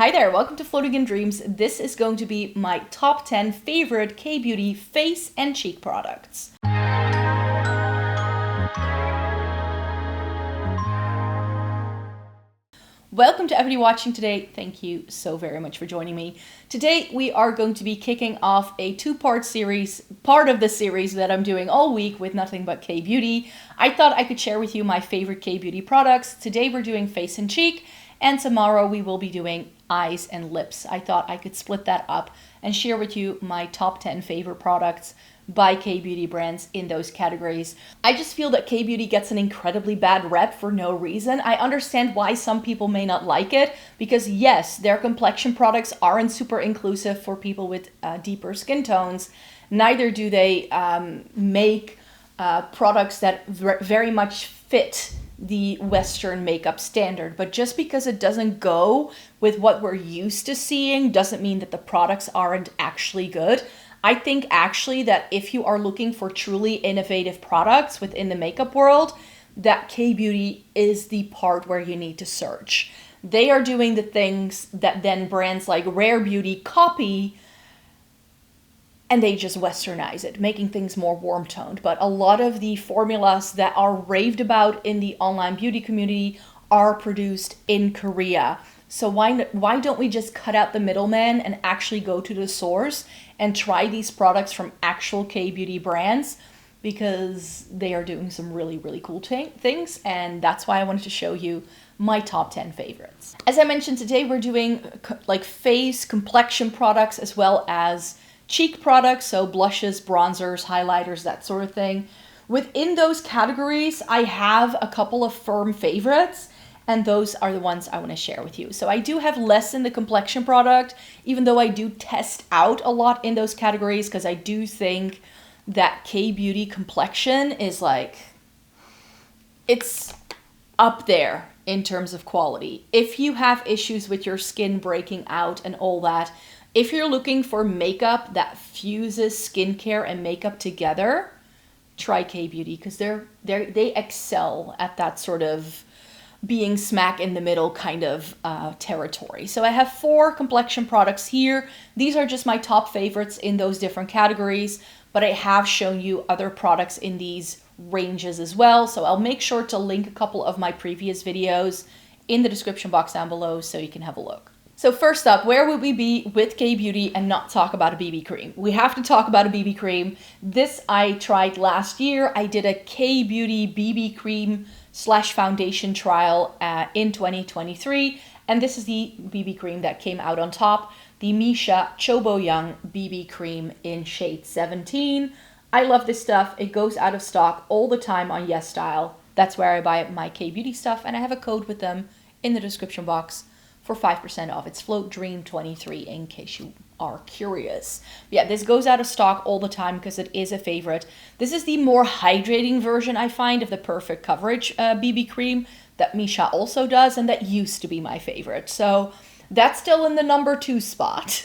Hi there, welcome to Floating in Dreams. This is going to be my top 10 favorite K-Beauty face and cheek products. Welcome to everybody watching today. Thank you so very much for joining me. Today we are going to be kicking off a two-part series, part of the series that I'm doing all week with nothing but K-Beauty. I thought I could share with you my favorite K-Beauty products. Today we're doing face and cheek, and tomorrow we will be doing eyes and lips. I thought I could split that up and share with you my top 10 favorite products by K-Beauty brands in those categories. I just feel that K-Beauty gets an incredibly bad rep for no reason. I understand why some people may not like it, because yes, their complexion products aren't super inclusive for people with deeper skin tones. Neither do they make products that very much fit the Western makeup standard. But just because it doesn't go with what we're used to seeing doesn't mean that the products aren't actually good. I think actually that if you are looking for truly innovative products within the makeup world, that K-Beauty is the part where you need to search. They are doing the things that then brands like Rare Beauty copy, and they just westernize it, making things more warm-toned. But a lot of the formulas that are raved about in the online beauty community are produced in Korea. So why don't we just cut out the middleman and actually go to the source and try these products from actual K-Beauty brands? Because they are doing some really, really cool things. And that's why I wanted to show you my top 10 favorites. As I mentioned, today we're doing like face, complexion products, as well as cheek products, so blushes, bronzers, highlighters, that sort of thing. Within those categories, I have a couple of firm favorites, and those are the ones I want to share with you. So I do have less in the complexion product, even though I do test out a lot in those categories, because I do think that K-Beauty complexion is like, it's up there in terms of quality. If you have issues with your skin breaking out and all that, if you're looking for makeup that fuses skincare and makeup together, try K-Beauty, because they excel at that sort of being smack in the middle kind of territory. So I have 4 complexion products here. These are just my top favorites in those different categories, but I have shown you other products in these ranges as well. So I'll make sure to link a couple of my previous videos in the description box down below so you can have a look. So first up, where would we be with K-Beauty and not talk about a BB cream? We have to talk about a BB cream. This I tried last year. I did a K-Beauty BB cream / foundation trial in 2023. And this is the BB cream that came out on top. The Missha Choboyang BB cream in shade 17. I love this stuff. It goes out of stock all the time on YESSTYLE. That's where I buy my K-Beauty stuff. And I have a code with them in the description box for 5% off. It's Float Dream 23 in case you are curious. Yeah, this goes out of stock all the time because it is a favorite. This is the more hydrating version, I find, of the Perfect Coverage BB cream that Missha also does, and that used to be my favorite. So that's still in the number 2 spot.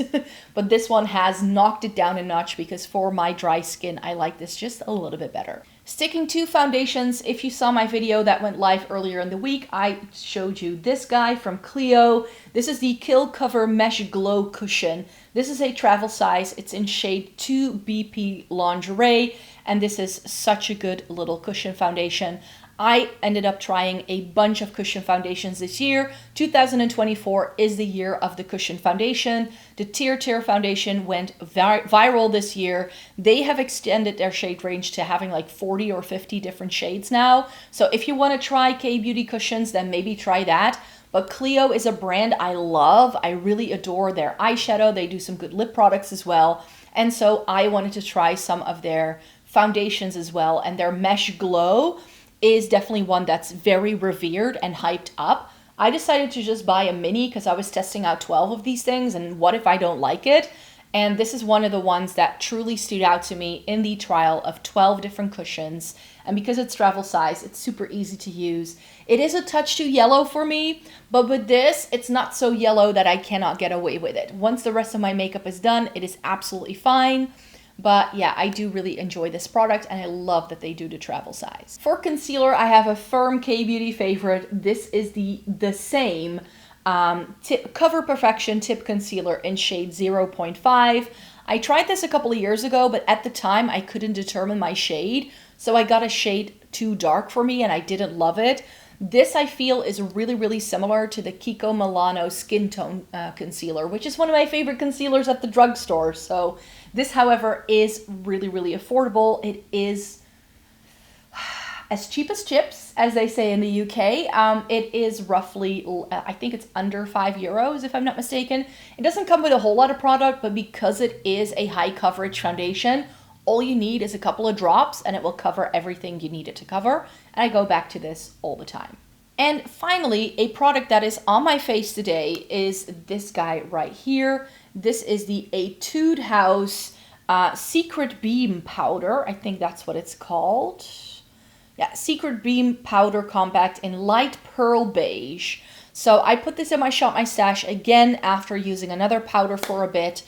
But this one has knocked it down a notch because for my dry skin, I like this just a little bit better. Sticking to foundations, if you saw my video that went live earlier in the week, I showed you this guy from Clio. This is the Kill Cover Mesh Glow Cushion. This is a travel size. It's in shade 2 BP Lingerie, and this is such a good little cushion foundation. I ended up trying a bunch of cushion foundations this year. 2024 is the year of the cushion foundation. The Tear foundation went viral this year. They have extended their shade range to having like 40 or 50 different shades now. So if you want to try K-Beauty cushions, then maybe try that. But Clio is a brand I love. I really adore their eyeshadow. They do some good lip products as well. And so I wanted to try some of their foundations as well. And their Mesh Glow is definitely one that's very revered and hyped up. I decided to just buy a mini because I was testing out 12 of these things, and what if I don't like it? And this is one of the ones that truly stood out to me in the trial of 12 different cushions. And because it's travel size, it's super easy to use. It is a touch too yellow for me, but with this, it's not so yellow that I cannot get away with it. Once the rest of my makeup is done, it is absolutely fine. But yeah, I do really enjoy this product, and I love that they do the travel size. For concealer, I have a firm K-Beauty favorite. This is the Saem Cover Perfection Tip Concealer in shade 0.5. I tried this a couple of years ago, but at the time I couldn't determine my shade, so I got a shade too dark for me and I didn't love it. This I feel is really, really similar to the Kiko Milano Skin Tone Concealer, which is one of my favorite concealers at the drugstore. So this, however, is really, really affordable. It is as cheap as chips, as they say in the UK. It is roughly, I think it's under €5, if I'm not mistaken. It doesn't come with a whole lot of product, but because it is a high coverage foundation, all you need is a couple of drops and it will cover everything you need it to cover. And I go back to this all the time. And finally, a product that is on my face today is this guy right here. This is the Etude House Secret Beam Powder. I think that's what it's called. Yeah, Secret Beam Powder Compact in light pearl beige. So I put this in my Shop My Stash again after using another powder for a bit.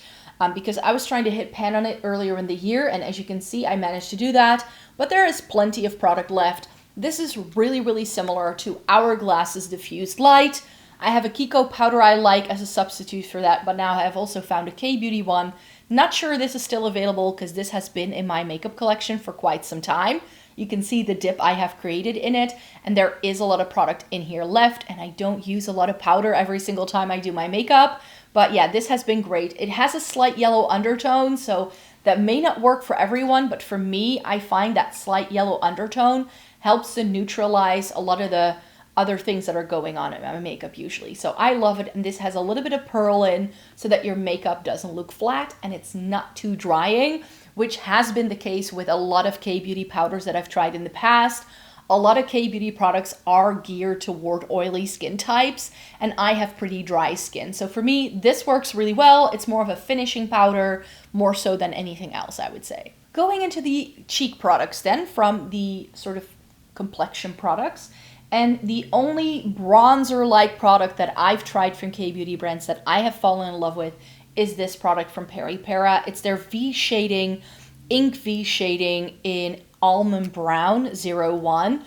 Because I was trying to hit pan on it earlier in the year, and as you can see, I managed to do that, but there is plenty of product left. This is really, really similar to Hourglass's Diffused Light. I have a Kiko powder I like as a substitute for that, but now I have also found a K-Beauty one. Not sure this is still available because this has been in my makeup collection for quite some time. You can see the dip I have created in it, and there is a lot of product in here left, and I don't use a lot of powder every single time I do my makeup. But yeah, this has been great. It has a slight yellow undertone, so that may not work for everyone, but for me, I find that slight yellow undertone helps to neutralize a lot of the other things that are going on in my makeup usually. So I love it, and this has a little bit of pearl in so that your makeup doesn't look flat and it's not too drying, which has been the case with a lot of K-Beauty powders that I've tried in the past. A lot of K-Beauty products are geared toward oily skin types, and I have pretty dry skin. So for me, this works really well. It's more of a finishing powder, more so than anything else, I would say. Going into the cheek products then, from the sort of complexion products, and the only bronzer-like product that I've tried from K-Beauty brands that I have fallen in love with is this product from Peri Para. It's their V shading, ink V shading in Almond Brown 01.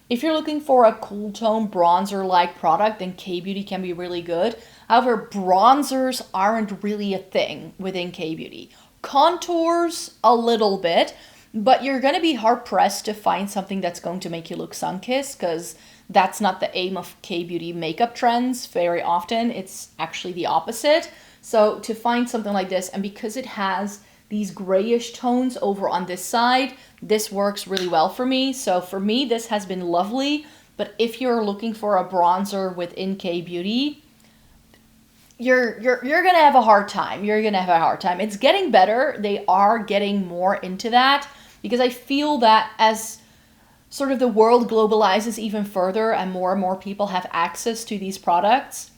If you're looking for a cool tone bronzer-like product, then K-Beauty can be really good. However, bronzers aren't really a thing within K-Beauty. Contours, a little bit, but you're going to be hard-pressed to find something that's going to make you look sun-kissed, because that's not the aim of K-Beauty makeup trends. Very often, it's actually the opposite. So to find something like this, and because it has these grayish tones over on this side, this works really well for me. So for me, this has been lovely. But if you're looking for a bronzer within K-Beauty, you're gonna have a hard time. You're gonna have a hard time. It's getting better. They are getting more into that, because I feel that as sort of the world globalizes even further and more people have access to these products,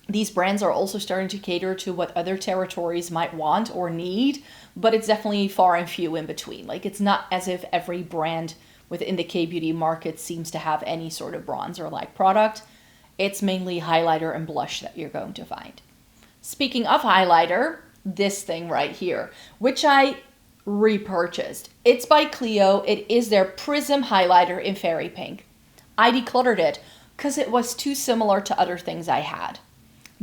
these brands are also starting to cater to what other territories might want or need, but it's definitely far and few in between. Like, it's not as if every brand within the K-Beauty market seems to have any sort of bronzer-like product. It's mainly highlighter and blush that you're going to find. Speaking of highlighter, this thing right here, which I repurchased. It's by Clio. It is their Prism highlighter in Fairy Pink. I decluttered it because it was too similar to other things I had.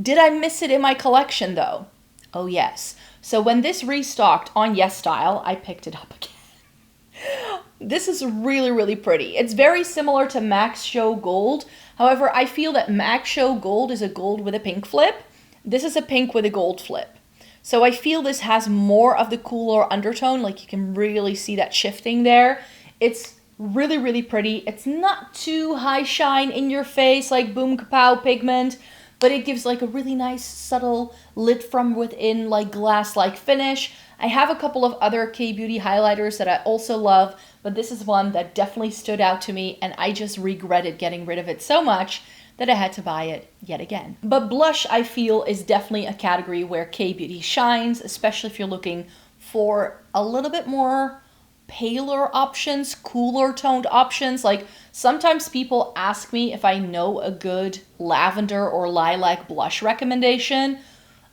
Did I miss it in my collection though? Oh yes. So when this restocked on YESSTYLE, I picked it up again. This is really, really pretty. It's very similar to Max Show Gold. However, I feel that Max Show Gold is a gold with a pink flip. This is a pink with a gold flip. So I feel this has more of the cooler undertone. Like, you can really see that shifting there. It's really, really pretty. It's not too high shine in your face like Boom Kapow pigment, but it gives like a really nice subtle lit from within, like glass-like finish. I have a couple of other K-Beauty highlighters that I also love, but this is one that definitely stood out to me, and I just regretted getting rid of it so much that I had to buy it yet again. But blush, I feel, is definitely a category where K-Beauty shines, especially if you're looking for a little bit more paler options, cooler toned options. Like, sometimes people ask me if I know a good lavender or lilac blush recommendation.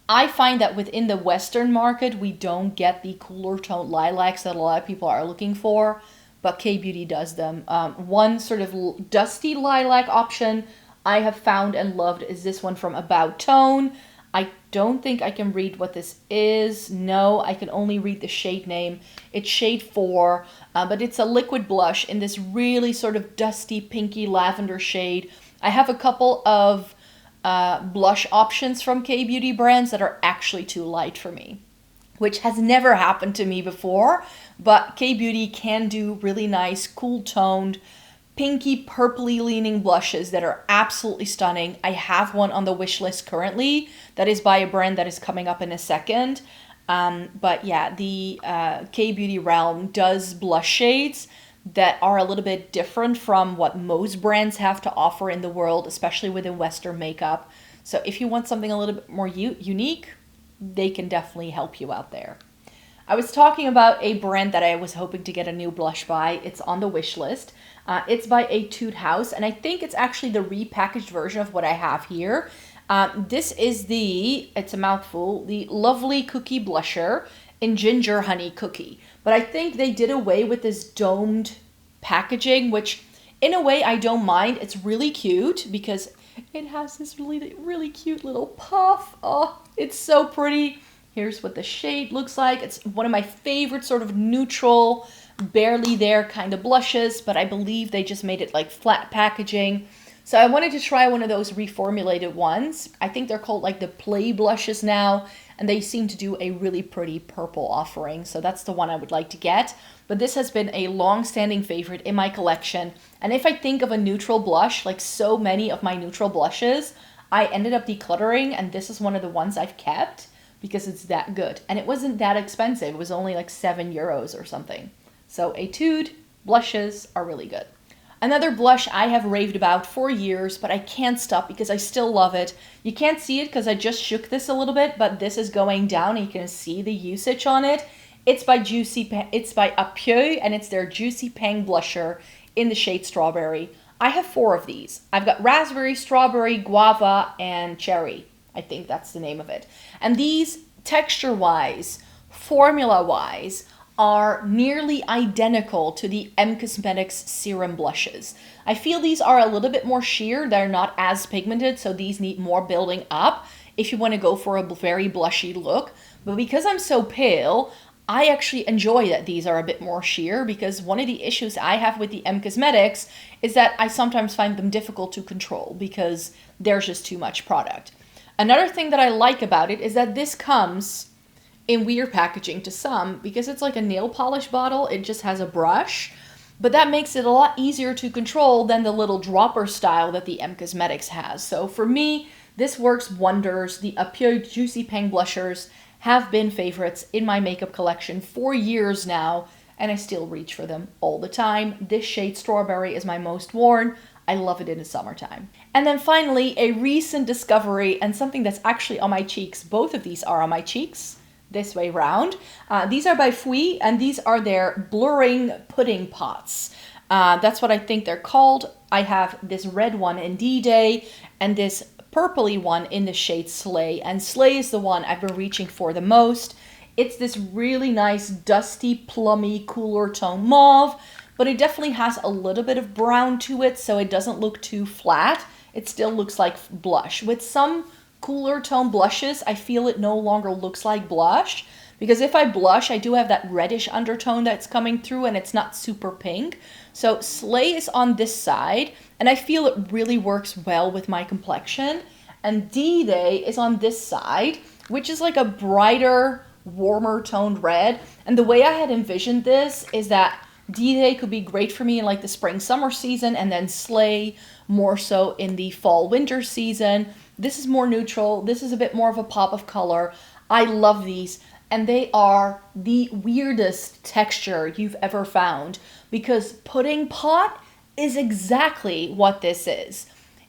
I find that within the Western market, we don't get the cooler toned lilacs that a lot of people are looking for, but K-Beauty does them. One sort of dusty lilac option I have found and loved is this one from About Tone. I don't think I can read what this is. No, I can only read the shade name. It's shade 4, but it's a liquid blush in this really sort of dusty, pinky lavender shade. I have a couple of blush options from K-Beauty brands that are actually too light for me, which has never happened to me before, but K-Beauty can do really nice, cool-toned, pinky purpley leaning blushes that are absolutely stunning. I have one on the wish list currently that is by a brand that is coming up in a second. But yeah, the K-Beauty realm does blush shades that are a little bit different from what most brands have to offer in the world, especially within Western makeup. So if you want something a little bit more unique, they can definitely help you out there. I was talking about a brand that I was hoping to get a new blush by. It's on the wish list. It's by Etude House, and I think it's actually the repackaged version of what I have here. This is it's a mouthful, the Lovely Cookie Blusher in Ginger Honey Cookie. But I think they did away with this domed packaging, which in a way I don't mind. It's really cute because it has this really, really cute little puff. Oh, it's so pretty. Here's what the shade looks like. It's one of my favorite sort of neutral, barely there kind of blushes, but I believe they just made it like flat packaging. So I wanted to try one of those reformulated ones. I think they're called like the Play blushes now, and they seem to do a really pretty purple offering. So that's the one I would like to get. But this has been a long-standing favorite in my collection. And if I think of a neutral blush, like so many of my neutral blushes, I ended up decluttering, and this is one of the ones I've kept because it's that good. And it wasn't that expensive. It was only like €7 or something. So Etude blushes are really good. Another blush I have raved about for years, but I can't stop because I still love it. You can't see it because I just shook this a little bit, but this is going down and you can see the usage on it. It's by Apieu, and it's their Juicy Pang blusher in the shade Strawberry. I have 4 of these. I've got Raspberry, Strawberry, Guava, and Cherry. I think that's the name of it. And these, texture-wise, formula-wise, are nearly identical to the M Cosmetics Serum blushes. I feel these are a little bit more sheer. They're not as pigmented, so these need more building up if you want to go for a very blushy look. But because I'm so pale, I actually enjoy that these are a bit more sheer, because one of the issues I have with the M Cosmetics is that I sometimes find them difficult to control because there's just too much product. Another thing that I like about it is that this comes in weird packaging to some, because it's like a nail polish bottle. It just has a brush, but that makes it a lot easier to control than the little dropper style that the M Cosmetics has. So for me, this works wonders. The Apieu Juicy Pang blushers have been favorites in my makeup collection for years now, and I still reach for them all the time. This shade Strawberry is my most worn. I love it in the summertime. And then finally, a recent discovery, and something that's actually on my cheeks. Both of these are on my cheeks, this way round. These are by Fwee, and these are their blurring pudding pots. That's what I think they're called. I have this red one in D-Day and this purpley one in the shade Slayy, and Slayy is the one I've been reaching for the most. It's this really nice dusty, plummy, cooler tone mauve, but it definitely has a little bit of brown to it, so it doesn't look too flat. It still looks like blush. With some cooler tone blushes, I feel it no longer looks like blush, because if I blush, I do have that reddish undertone that's coming through, and it's not super pink. So Slayy is on this side, and I feel it really works well with my complexion. And D-Day is on this side, which is like a brighter, warmer toned red. And the way I had envisioned this is that D-Day could be great for me in like the spring summer season, and then Slayy more so in the fall winter season. This is more neutral. This is a bit more of a pop of color. I love these, and they are the weirdest texture you've ever found, because pudding pot is exactly what this is.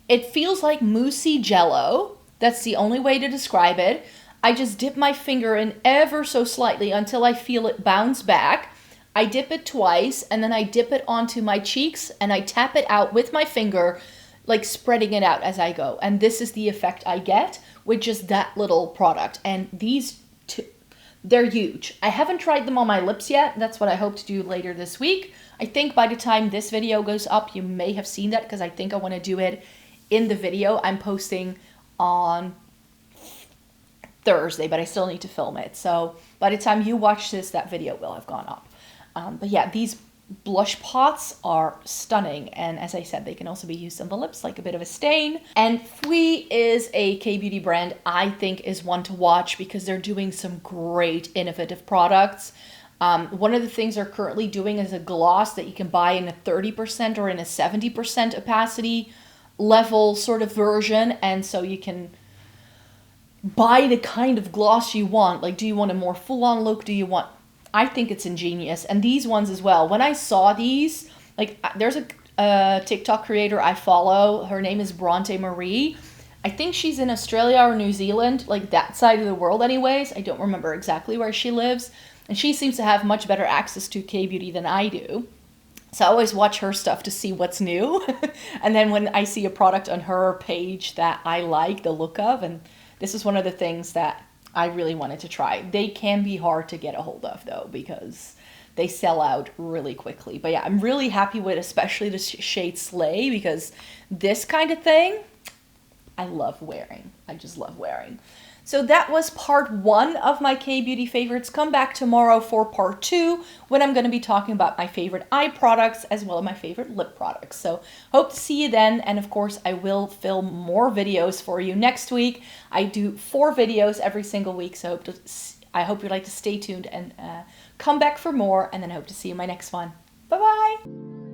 It feels like moussey jello. That's the only way to describe it. I just dip my finger in ever so slightly until I feel it bounce back. I dip it twice, and then I dip it onto my cheeks, and I tap it out with my finger, like spreading it out as I go. And this is the effect I get with just that little product. And these two, they're huge. I haven't tried them on my lips yet. That's what I hope to do later this week. I think by the time this video goes up, you may have seen that, because I think I want to do it in the video. I'm posting on Thursday, but I still need to film it. So by the time you watch this, that video will have gone up. But yeah, these blush pots are stunning, and as I said, they can also be used on the lips like a bit of a stain. And Fwee is a K-beauty brand I think is one to watch because they're doing some great innovative products. One of the things they're currently doing is a gloss that you can buy in a 30% or in a 70% opacity level sort of version, and so you can buy the kind of gloss you want. Like, do you want a more full-on look? Do you want... I think it's ingenious. And these ones as well. When I saw these, like, there's a TikTok creator I follow. Her name is Bronte Marie. I think she's in Australia or New Zealand, like that side of the world anyways. I don't remember exactly where she lives. And she seems to have much better access to K-beauty than I do. So I always watch her stuff to see what's new. And then when I see a product on her page that I like the look of, and this is one of the things that I really wanted to try. They can be hard to get a hold of though, because they sell out really quickly. But yeah, I'm really happy with especially the shade Slayy, because this kind of thing I love wearing. I just love wearing. So that was part 1 of my K-beauty favorites. Come back tomorrow for part 2, when I'm going to be talking about my favorite eye products as well as my favorite lip products. So hope to see you then. And of course, I will film more videos for you next week. I do 4 videos every single week. So I hope you'd like to stay tuned and come back for more. And then I hope to see you in my next one. Bye-bye.